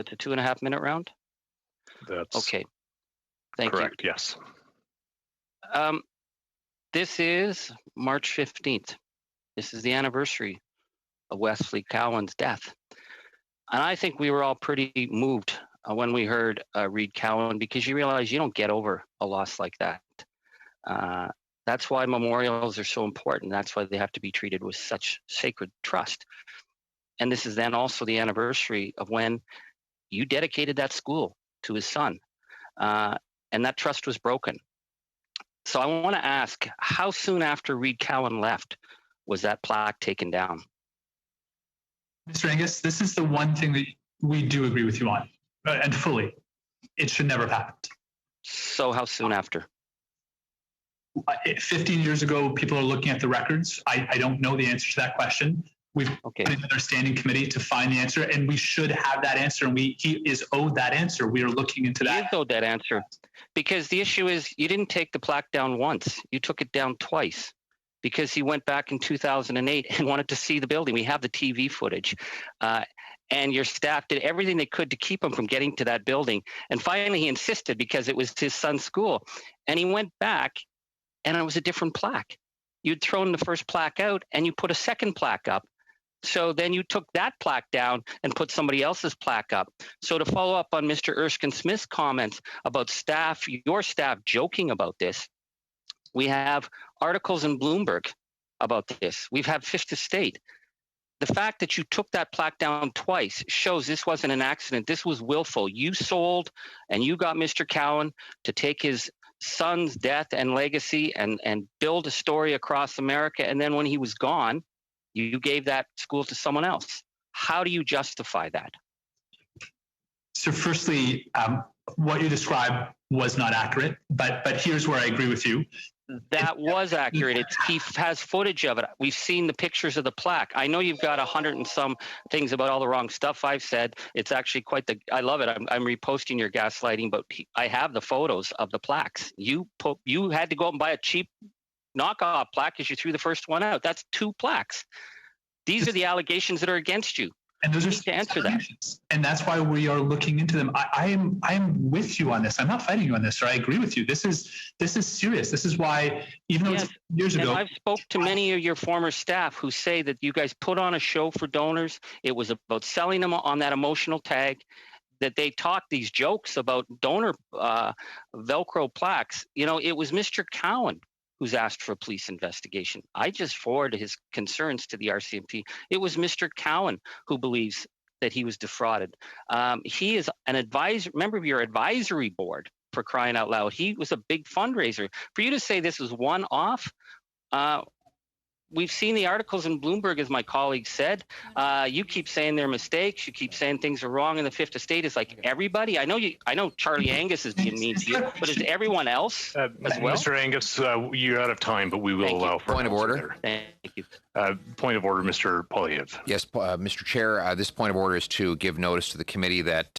It's a 2.5-minute round? That's okay. Thank correct, yes. This is March 15th. This is the anniversary of Wesley Cowan's death. And I think we were all pretty moved when we heard Reed Cowan, because you realize you don't get over a loss like that. That's why memorials are so important. That's why they have to be treated with such sacred trust. And this is then also the anniversary of when you dedicated that school to his son. And that trust was broken. So I want to ask, how soon after Reed Cowan left was that plaque taken down? Mr. Angus, this is the one thing that we do agree with you on, and fully. It should never have happened. So how soon after? 15 years ago, people are looking at the records. I don't know the answer to that question. We've put in our standing committee to find the answer, and we should have that answer, and he is owed that answer. We are looking into that. He is owed that answer, because the issue is you didn't take the plaque down once. You took it down twice, because he went back in 2008 and wanted to see the building. We have the TV footage. And your staff did everything they could to keep him from getting to that building. And finally, he insisted because it was his son's school. And he went back, and it was a different plaque. You'd thrown the first plaque out, and you put a second plaque up. So then you took that plaque down and put somebody else's plaque up. So to follow up on Mr. Erskine Smith's comments about staff, your staff joking about this, we have articles in Bloomberg about this. We've had Fifth Estate. The fact that you took that plaque down twice shows this wasn't an accident. This was willful. You sold and you got Mr. Cowan to take his son's death and legacy and build a story across America. And then when he was gone, you gave that school to someone else. How do you justify that? So firstly, what you described was not accurate, but here's where I agree with you. That was accurate. He has footage of it. We've seen the pictures of the plaque. I know you've got 100 and some things about all the wrong stuff I've said. It's actually I love it. I'm reposting your gaslighting, but I have the photos of the plaques. You had to go out and buy a cheap knockoff plaque because you threw the first one out. That's 2 plaques. These are the allegations that are against you. And those you are need to answer that. And that's why we are looking into them. I am with you on this. I'm not fighting you on this, sir. I agree with you. This is serious. This is why, even though it's years ago. I've spoke to many of your former staff who say that you guys put on a show for donors. It was about selling them on that emotional tag, that they talked these jokes about donor Velcro plaques. You know, it was Mr. Cowan who's asked for a police investigation. I just forwarded his concerns to the RCMP. It was Mr. Cowan who believes that he was defrauded. He is an member of your advisory board, for crying out loud. He was a big fundraiser. For you to say this was one-off, we've seen the articles in Bloomberg, as my colleague said. You keep saying they're mistakes. You keep saying things are wrong in the Fifth Estate. Is like everybody. I know Charlie Angus is being mean to you, but is everyone else as well? Mr. Angus, you're out of time, but we will allow for point of order. Thank you. Point of order, Mr. Poilievre. Yes, Mr. Chair. This point of order is to give notice to the committee that